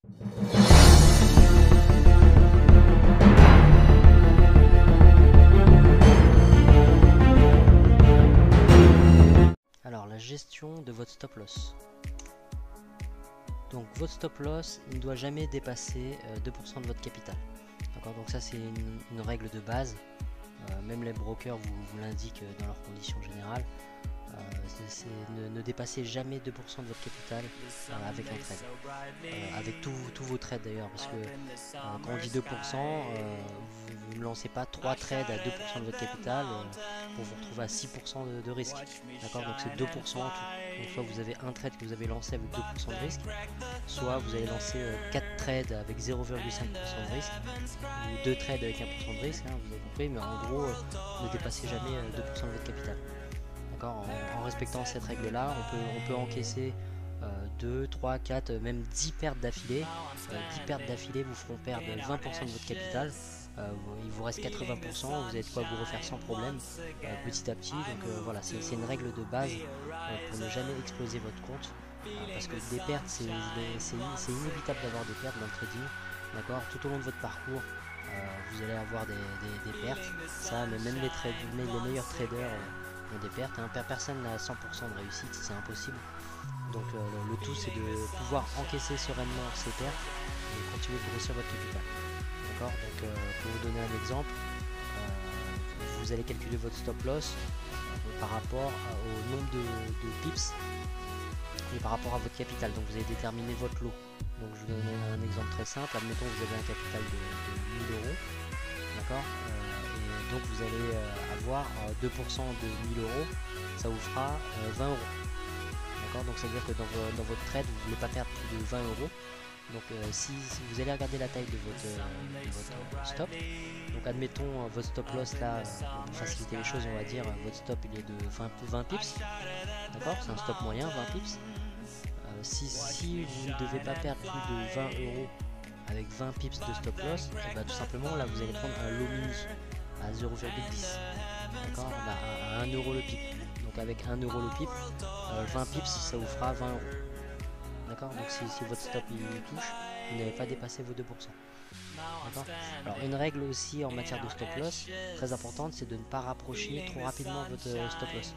Alors la gestion de votre stop loss. Donc votre stop loss, il ne doit jamais dépasser 2% de votre capital. D'accord, donc ça c'est une règle de base. Même les brokers vous l'indiquent dans leurs conditions générales. Ne dépassez jamais 2% de votre capital avec un trade. Avec tous vos trades d'ailleurs, parce que quand on dit 2%, vous ne lancez pas 3 trades à 2% de votre capital pour vous retrouver à 6% de risque. D'accord, donc c'est 2% en tout. Donc soit vous avez un trade que vous avez lancé avec 2% de risque, soit vous avez lancé 4 trades avec 0,5% de risque, ou 2 trades avec 1% de risque, hein, vous avez compris, mais en gros, ne dépassez jamais 2% de votre capital. En respectant cette règle là, on peut encaisser 2, 3, 4, même 10 pertes d'affilée. 10 pertes d'affilée vous feront perdre 20% de votre capital. Il vous reste 80%, vous avez de quoi vous refaire sans problème petit à petit. Donc voilà, c'est une règle de base pour ne jamais exploser votre compte. Parce que des pertes, c'est inévitable d'avoir des pertes dans le trading. D'accord, tout au long de votre parcours, vous allez avoir des pertes. Ça, mais même les meilleurs traders ont des pertes. Hein. Personne n'a 100% de réussite, c'est impossible. Donc le tout c'est de pouvoir encaisser sereinement ces pertes et continuer de grossir votre capital. D'accord, donc pour vous donner un exemple, vous allez calculer votre stop loss par rapport au nombre de pips et par rapport à votre capital. Donc vous allez déterminer votre lot. Donc je vous donne un exemple très simple. Admettons que vous avez un capital de 1000 euros. D'accord, et donc vous allez avoir 2% de 1000 euros, ça vous fera 20 euros. D'accord, donc ça veut dire que dans votre trade, vous ne voulez pas perdre plus de 20 euros. Donc si vous allez regarder la taille de votre stop, donc admettons votre stop loss là, pour faciliter les choses, on va dire votre stop il est de 20 pips. D'accord, c'est un stop moyen, 20 pips. Si vous ne devez pas perdre plus de 20 euros avec 20 pips de stop loss, et bah, tout simplement là vous allez prendre un lot mini à 0,10. D'accord, à 1 euro le pip. Donc avec 1 euro le pip, 20 pips ça vous fera 20 euros. D'accord, donc si votre stop il touche, vous n'avez pas dépassé vos 2%. D'accord. Alors une règle aussi en matière de stop loss, très importante, c'est de ne pas rapprocher trop rapidement votre stop loss.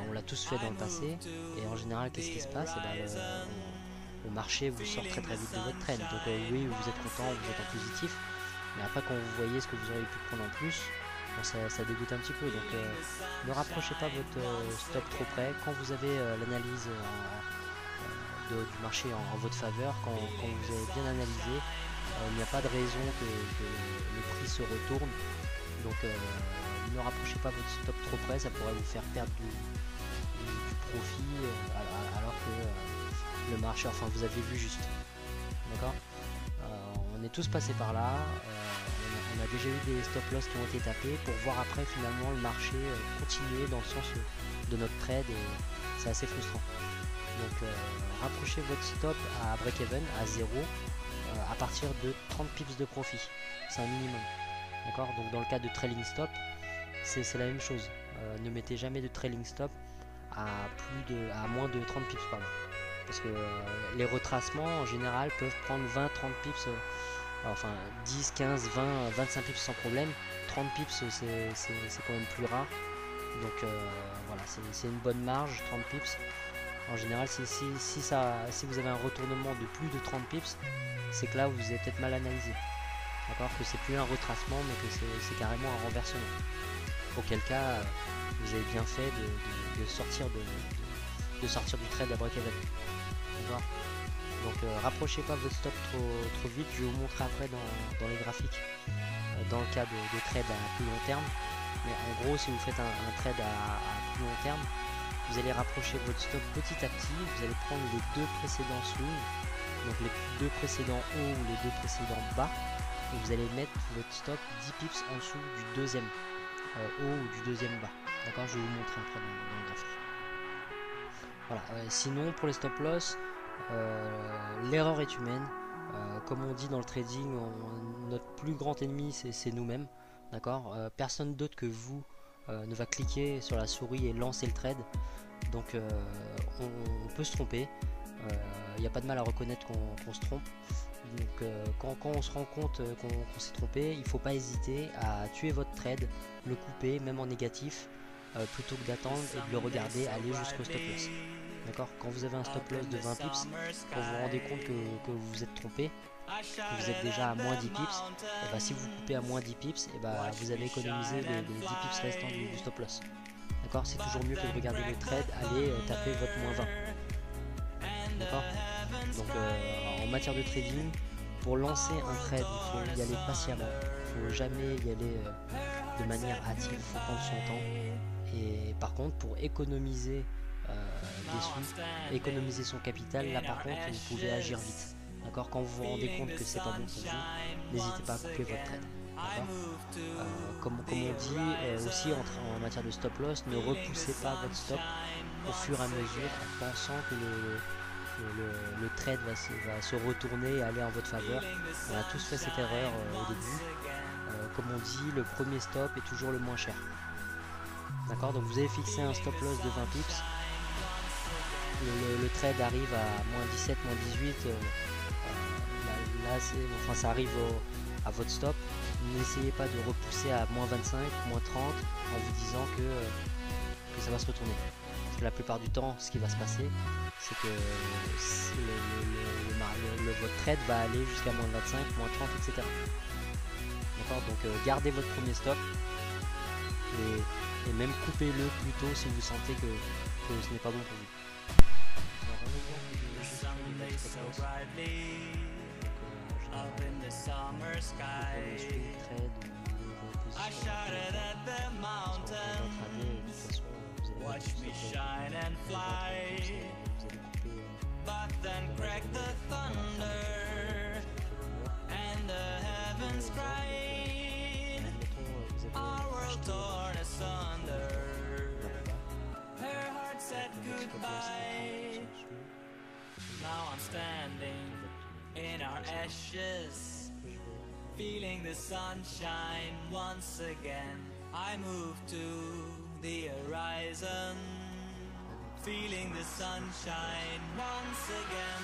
On l'a tous fait dans le passé, et en général qu'est-ce qui se passe? Le marché vous sort très vite de votre trend. Donc oui, vous êtes content, vous êtes en positif, mais après quand vous voyez ce que vous auriez pu prendre en plus, bon, ça dégoûte un petit peu. Donc ne rapprochez pas votre stop trop près. Quand vous avez l'analyse du marché en votre faveur, quand vous avez bien analysé, il n'y a pas de raison que le prix se retourne. Donc ne rapprochez pas votre stop trop près, ça pourrait vous faire perdre du profit alors que le marché, enfin vous avez vu juste. D'accord, on est tous passés par là, on a déjà eu des stop loss qui ont été tapés pour voir après finalement le marché continuer dans le sens de notre trade, et c'est assez frustrant. Donc rapprochez votre stop à break-even, à 0, à partir de 30 pips de profit, c'est un minimum. D'accord, donc dans le cas de trailing stop, c'est la même chose. Ne mettez jamais de trailing stop à moins de 30 pips par mois. Parce que les retracements en général peuvent prendre 20-30 pips, enfin 10, 15, 20, 25 pips sans problème. 30 pips c'est quand même plus rare. Donc voilà, c'est une bonne marge, 30 pips. En général, si vous avez un retournement de plus de 30 pips, c'est que là vous avez peut-être mal analysé. D'accord, que c'est plus un retracement mais que c'est carrément un renversement. Auquel cas, vous avez bien fait de sortir du trade à break-even. D'accord. Donc rapprochez pas votre stop trop vite. Je vais vous montrer après dans les graphiques dans le cas de trade à plus long terme. Mais en gros, si vous faites un trade à plus long terme, vous allez rapprocher votre stop petit à petit. Vous allez prendre les deux précédents swings, donc les deux précédents hauts ou les deux précédents bas, et vous allez mettre votre stop 10 pips en dessous du deuxième haut ou du deuxième bas. D'accord, je vais vous montrer après dans le graphique. Voilà, sinon pour les stop loss, l'erreur est humaine. Comme on dit dans le trading, notre plus grand ennemi c'est nous-mêmes. D'accord, personne d'autre que vous ne va cliquer sur la souris et lancer le trade. Donc on peut se tromper. Il n'y a pas de mal à reconnaître qu'on se trompe. Donc quand on se rend compte qu'on s'est trompé, il ne faut pas hésiter à tuer votre trade, le couper, même en négatif, plutôt que d'attendre et de le regarder aller jusqu'au stop loss. D'accord? Quand vous avez un stop loss de 20 pips, quand vous vous rendez compte que vous vous êtes trompé, que vous êtes déjà à moins 10 pips, et bah si vous coupez à moins 10 pips, et bah vous avez économisé les 10 pips restants du stop loss. D'accord? C'est toujours mieux que de regarder le trade aller taper votre moins 20. D'accord? Donc en matière de trading, pour lancer un trade, il faut y aller patiemment. Il ne faut jamais y aller de manière hâtive, il faut prendre son temps. Et par contre, pour économiser des sous, économiser son capital, là par contre, vous pouvez agir vite. D'accord? Quand vous vous rendez compte que c'est pas bon pour vous, n'hésitez pas à couper votre trade. Comme on dit aussi en matière de stop loss, ne repoussez pas votre stop au fur et à mesure en pensant que le trade va se retourner et aller en votre faveur. On a tous fait cette erreur au début. Comme on dit, le premier stop est toujours le moins cher. D'accord? Donc vous avez fixé un stop loss de 20 pips. Le trade arrive à moins 17, moins 18. Là, ça arrive à votre stop. N'essayez pas de repousser à moins 25, moins 30 en vous disant que ça va se retourner. Parce que la plupart du temps, ce qui va se passer, c'est que votre trade va aller jusqu'à moins 25, moins 30, etc. D'accord? Donc gardez votre premier stop et même coupez-le plus tôt si vous sentez que ce n'est pas bon pour vous. Alors, un exemple de gestion de stop loss. Pour les swing trade ou vos positions intraday, de toute façon vous allez mettre du stop loss, vous allez couper Now I'm standing in our ashes, feeling the sunshine once again. I move to the horizon, feeling the sunshine once again.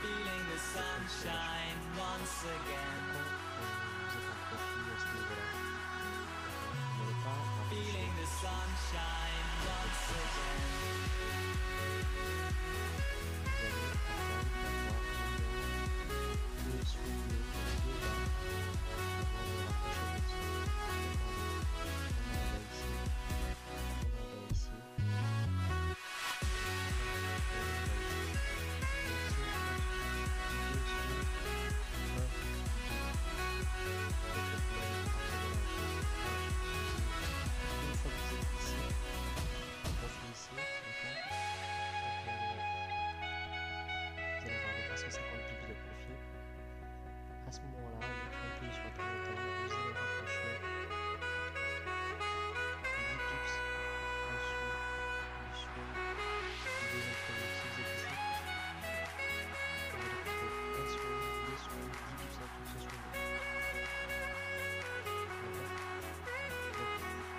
Feeling the sunshine once again. Feeling the sunshine once again. À ce moment-là, on appuie sur le pilotage, vous allez rapprocher 10 pips en dessous du swing du deuxième premier. Si vous êtes ici, vous allez couper un swing, deux swings, 10 pips en dessous de ce swing.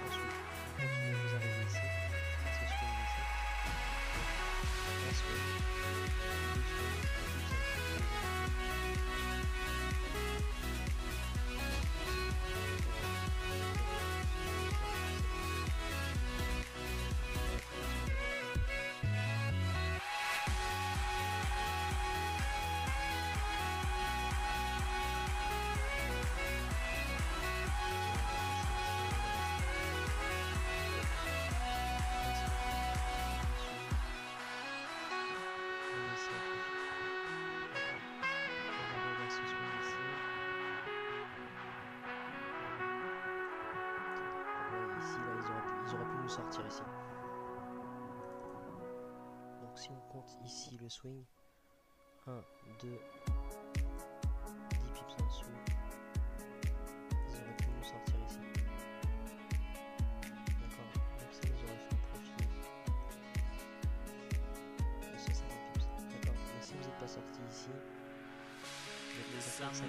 Ensuite, vous continuez, vous arrivez ici, à ce swing ici, un swing, deux swings, 10 pips en dessous. Ils auraient pu nous sortir ici. Donc si on compte ici le swing, 1, 2, 10 pips en dessous, ils auraient pu nous sortir ici. D'accord? Donc ça nous aurait fait un profit de 150 pips. D'accord? Mais si vous n'êtes pas sorti ici, vous êtes déjà fait 50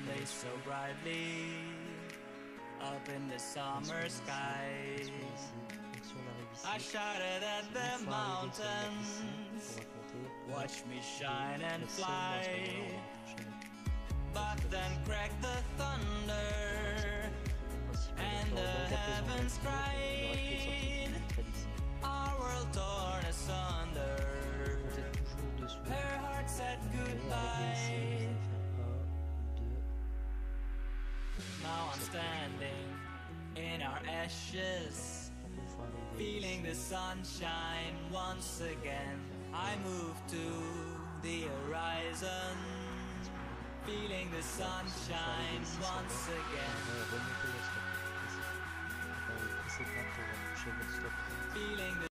Up in the summer sky, ici. Donc si on arrive ici, I shouted at the mountains, watch me shine and fly. But then cracked the thunder, and the heavens cried, our world torn asunder. Her heart said goodbye. Now I'm standing in our ashes, feeling the sunshine once again. I move to the horizon, feeling the sunshine once again. Feeling the